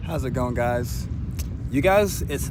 How's it going, guys? You guys, it's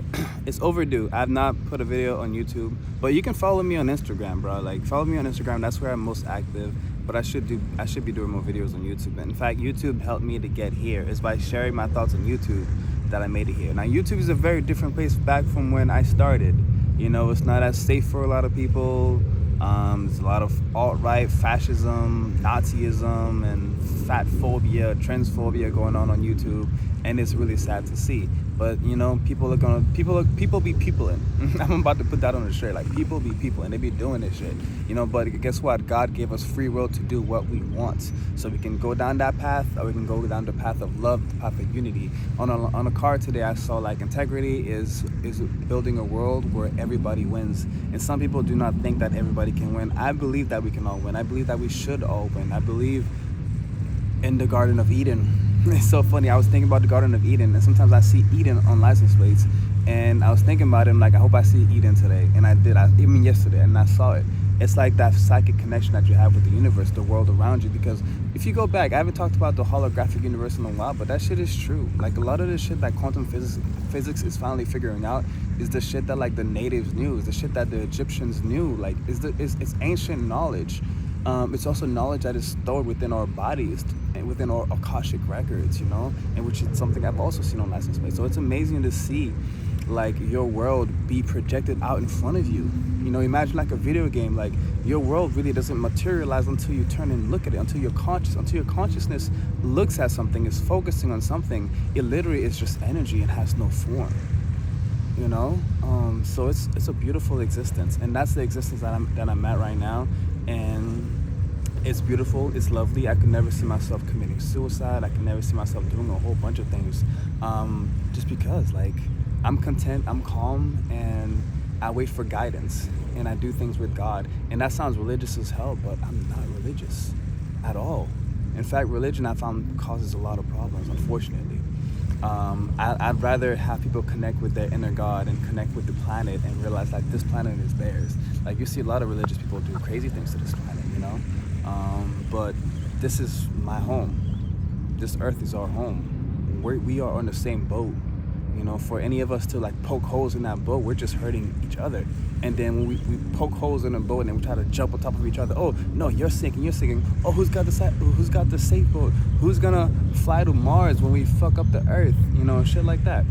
overdue. I've not put a video on YouTube, but you can follow me on Instagram, bro. Like, follow me on Instagram. That's where I'm most active. But I should be doing more videos on YouTube. And in fact, YouTube helped me to get here. It's by sharing my thoughts on YouTube that I made it here. Now, YouTube is a very different place back from when I started. You know, it's not as safe for a lot of people. There's a lot of alt-right fascism, Nazism, and fat phobia, transphobia going on YouTube, and it's really sad to see. But you know, people be peopling. I'm about to put that on the shirt. Like, people be people, and they be doing this shit. You know, but guess what? God gave us free will to do what we want, so we can go down that path, or we can go down the path of love, the path of unity. On a card today, I saw like integrity is building a world where everybody wins, and some people do not think that everybody can win. I believe that we can all win. I believe that we should all win. I believe in the Garden of Eden. It's so funny. I was thinking about the Garden of Eden, and sometimes I see Eden on license plates, and I was thinking about it. I'm like, I hope I see Eden today, and I did. Even yesterday, and I saw it. It's like that psychic connection that you have with the universe, the world around you. Because if you go back, I haven't talked about the holographic universe in a while, but that shit is true. Like, a lot of the shit that quantum physics is finally figuring out is the shit that like the natives knew, is the shit that the Egyptians knew. Like, it's ancient knowledge. It's also knowledge that is stored within our bodies and within our Akashic records, you know, and which is something I've also seen on license plate. So it's amazing to see like your world be projected out in front of you. You know, imagine like a video game. Like, your world really doesn't materialize until you turn and look at it, until your consciousness looks at something, is focusing on something. It literally is just energy and has no form. You know, so it's a beautiful existence, and that's the existence that I'm at right now, and it's beautiful, it's lovely. I could never see myself committing suicide. I could never see myself doing a whole bunch of things, just because like I'm content, I'm calm, and I wait for guidance, and I do things with God. And that sounds religious as hell, but I'm not religious at all. In fact, religion I found causes a lot of problems, unfortunately. I'd rather have people connect with their inner God and connect with the planet and realize like this planet is theirs. Like, you see a lot of religious people do crazy things to this planet, you know? But this is my home. This earth is our home. We are on the same boat. You know, for any of us to like poke holes in that boat, we're just hurting each other. And then when we poke holes in a boat and then we try to jump on top of each other. Oh no, you're sinking. Oh, who's got the safe boat? Who's gonna fly to Mars when we fuck up the Earth? You know, shit like that.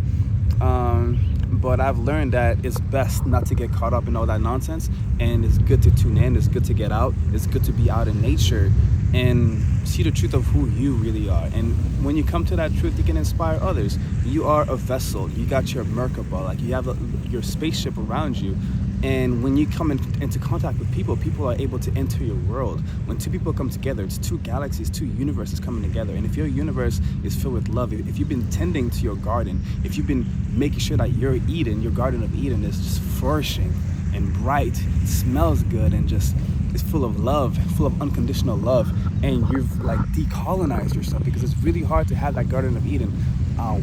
But I've learned that it's best not to get caught up in all that nonsense, and it's good to tune in. It's good to get out. It's good to be out in nature and see the truth of who you really are. And when you come to that truth, you can inspire others. You are a vessel. You got your Merkaba, like you have your spaceship around you. And when you come into contact with people, people are able to enter your world. When two people come together, it's two galaxies, two universes coming together. And if your universe is filled with love, if you've been tending to your garden, if you've been making sure that your Eden, your Garden of Eden, is just flourishing and bright, smells good, and just is full of love, full of unconditional love, and you've like decolonized yourself, because it's really hard to have that Garden of Eden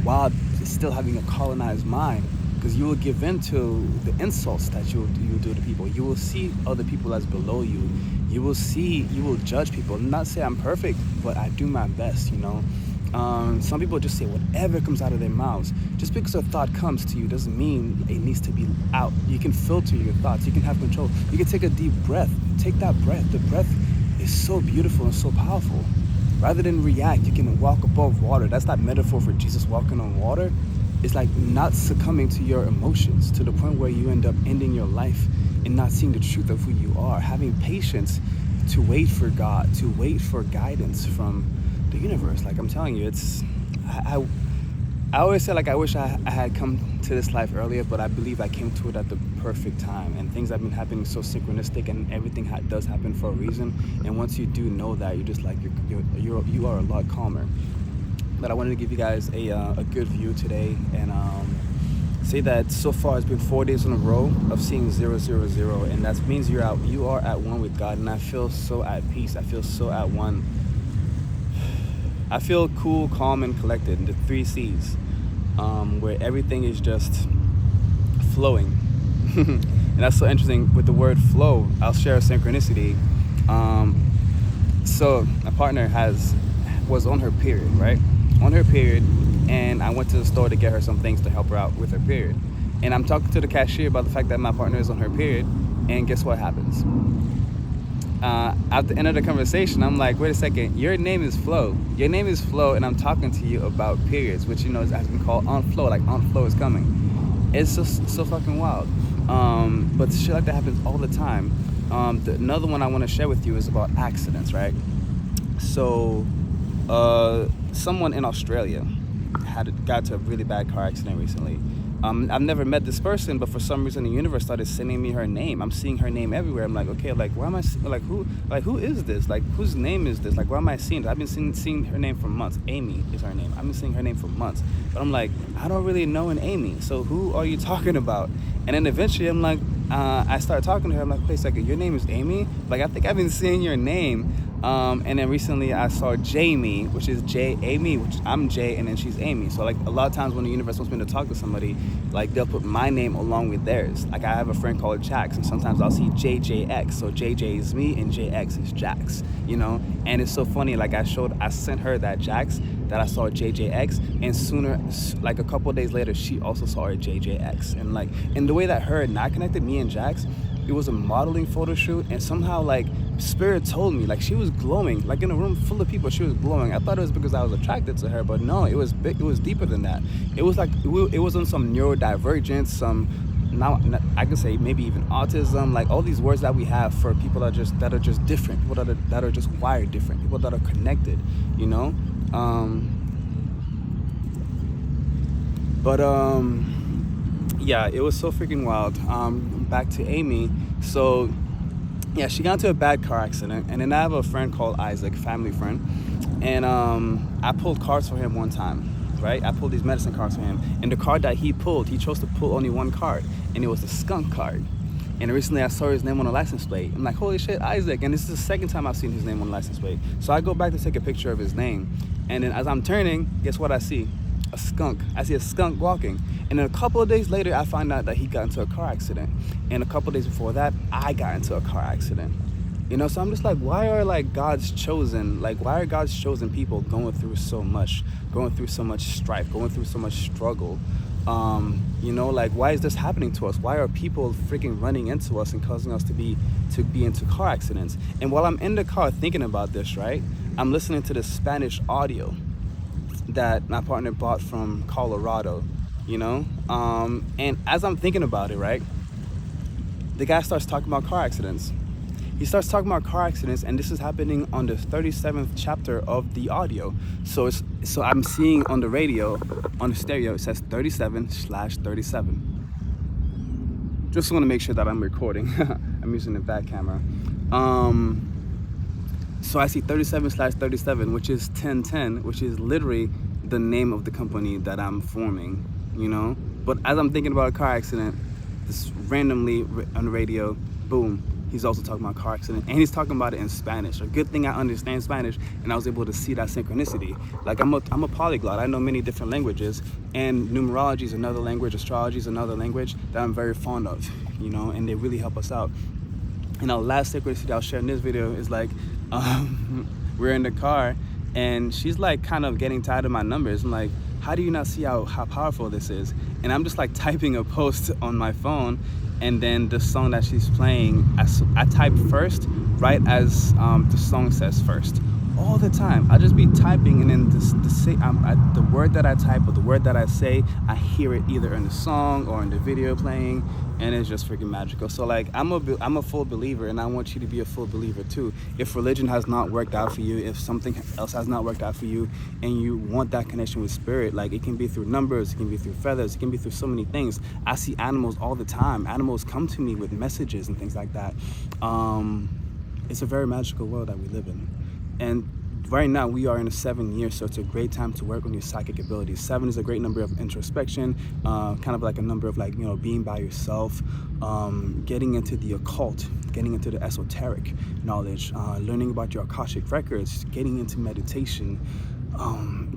while still having a colonized mind. Because you will give in to the insults that you do to people. You will see other people as below you. You will judge people. Not say I'm perfect, but I do my best, you know. Some people just say whatever comes out of their mouths. Just because a thought comes to you doesn't mean it needs to be out. You can filter your thoughts. You can have control. You can take a deep breath. Take that breath. The breath is so beautiful and so powerful. Rather than react, you can walk above water. That's that metaphor for Jesus walking on water. It's like not succumbing to your emotions to the point where you end up ending your life and not seeing the truth of who you are. Having patience to wait for God, to wait for guidance from the universe. Like, I'm telling you, I always say, like, I wish I had come to this life earlier, but I believe I came to it at the perfect time. And things have been happening so synchronistic, and everything does happen for a reason. And once you do know that, you're just like, you are a lot calmer. But I wanted to give you guys a good view today, and say that so far it's been 4 days in a row of seeing 000, and that means you are at one with God. And I feel so at peace. I feel so at one. I feel cool, calm, and collected. The 3 C's, where everything is just flowing. And that's so interesting with the word flow. I'll share a synchronicity. So my partner was on her period, right? On her period, and I went to the store to get her some things to help her out with her period. And I'm talking to the cashier about the fact that my partner is on her period, and guess what happens? At the end of the conversation, I'm like, wait a second, your name is Flo. Your name is Flo, and I'm talking to you about periods, which, you know, has been called Aunt Flo, like Aunt Flo is coming. It's just so fucking wild. But shit like that happens all the time. Another one I want to share with you is about accidents, right? So, someone in Australia got into a really bad car accident recently. I've never met this person, but for some reason the universe started sending me her name. I'm seeing her name everywhere. I'm like, okay, like why am I who is this? Like, whose name is this? Like, why am I seeing this? I've been seeing her name for months. Amy is her name. I've been seeing her name for months, but I'm like, I don't really know an Amy. So who are you talking about? And then eventually I'm like, I started talking to her. I'm like, wait a second, your name is Amy? Like, I think I've been seeing your name. And then recently I saw Jamie, which is Amy, which I'm Jay, and then she's Amy. So like a lot of times when the universe wants me to talk to somebody, like they'll put my name along with theirs. Like I have a friend called Jax, and sometimes I'll see JJX. So JJ is me and JX is Jax, you know? And it's so funny, like I sent her that Jax, that I saw JJX, and sooner, like a couple of days later, she also saw her JJX. And like, in the way that her and I connected, me and Jax, it was a modeling photo shoot, and somehow like Spirit told me, like she was glowing, like in a room full of people, she was glowing. I thought it was because I was attracted to her, but no, it was big, it was deeper than that. It was like, it was on some neurodivergence, some, now I could say maybe even autism, like all these words that we have for people that are just different, people that are just wired different, people that are connected, you know? Yeah, it was so freaking wild. Back to Amy. So yeah, she got into a bad car accident, and then I have a friend called Isaac, family friend, and I pulled cards for him one time, right? I pulled these medicine cards for him, and the card that he pulled, he chose to pull only one card, and it was the skunk card. And recently I saw his name on a license plate. I'm like, holy shit, Isaac. And this is the second time I've seen his name on the license plate. So I go back to take a picture of his name, and then as I'm turning, guess what I see? A skunk. I see a skunk walking. And then a couple of days later, I find out that he got into a car accident. And a couple of days before that, I got into a car accident. You know, so I'm just like, why are God's chosen people going through so much strife, going through so much struggle? You know, like, why is this happening to us? Why are people freaking running into us and causing us to be into car accidents? And while I'm in the car thinking about this, right, I'm listening to the Spanish audio that my partner bought from Colorado, you know? And as I'm thinking about it, right, the guy starts talking about car accidents. He starts talking about car accidents, and this is happening on the 37th chapter of the audio. So I'm seeing on the radio, on the stereo, it says 37/37. Just want to make sure that I'm recording. I'm using the back camera. So I see 37/37, which is 1010, which is literally the name of the company that I'm forming, you know? But as I'm thinking about a car accident, this randomly on the radio, boom, he's also talking about car accident, and he's talking about it in Spanish. A good thing I understand Spanish, and I was able to see that synchronicity. Like I'm a polyglot. I know many different languages, and numerology is another language, astrology is another language that I'm very fond of, you know, and they really help us out. And our last synchronicity I'll share in this video is like, we're in the car, and she's like kind of getting tired of my numbers. I'm like, how do you not see how powerful this is? And I'm just like typing a post on my phone, and then the song that she's playing, I type first, right as the song says first. All the time, I just be typing, and then the word that I type or the word that I say, I hear it either in the song or in the video playing, and it's just freaking magical. So like, I'm a full believer, and I want you to be a full believer too. If religion has not worked out for you, if something else has not worked out for you, and you want that connection with spirit, like it can be through numbers, it can be through feathers, it can be through so many things. I see animals all the time. Animals come to me with messages and things like that. It's a very magical world that we live in. And right now we are in a 7 year, so it's a great time to work on your psychic abilities. 7 is a great number of introspection, kind of like a number of, like, you know, being by yourself, getting into the occult, getting into the esoteric knowledge, learning about your Akashic records, getting into meditation,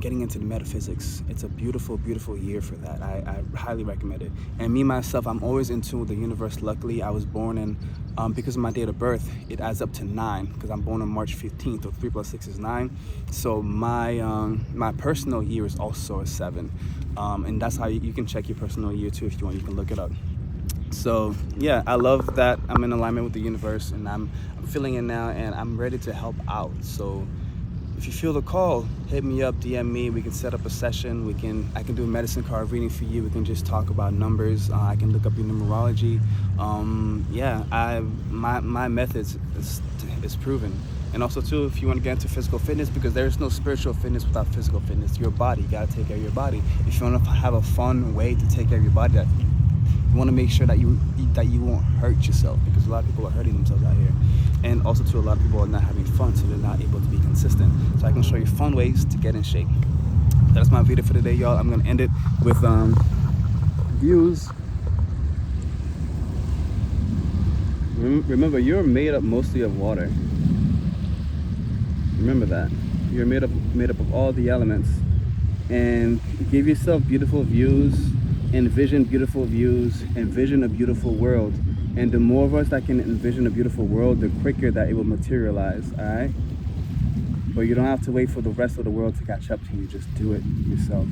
getting into the metaphysics. It's a beautiful, beautiful year for that. I highly recommend it. And me, myself, I'm always in tune with the universe. Luckily, I was born in, because of my date of birth, it adds up to 9, because I'm born on March 15th, so 3 plus 6 is 9. So my personal year is also a 7. And that's how you can check your personal year too if you want. You can look it up. So yeah, I love that I'm in alignment with the universe, and I'm feeling it now, and I'm ready to help out. So if you feel the call, hit me up, DM me. We can set up a session. I can do a medicine card reading for you. We can just talk about numbers. I can look up your numerology. My methods is proven. And also too, if you want to get into physical fitness, because there's no spiritual fitness without physical fitness. Your body, you gotta take care of your body. If you want to have a fun way to take care of your body, you want to make sure that you won't hurt yourself, because a lot of people are hurting themselves out here. And also too, a lot of people are not having fun, so they're not able to be consistent. So I can show you fun ways to get in shape. That's my video for today, y'all. I'm gonna end it with views. Remember, you're made up mostly of water. Remember that. You're made up of all the elements. And give yourself beautiful views. Envision beautiful views, envision a beautiful world. And the more of us that can envision a beautiful world, the quicker that it will materialize, all right? But you don't have to wait for the rest of the world to catch up to you. Just do it yourself.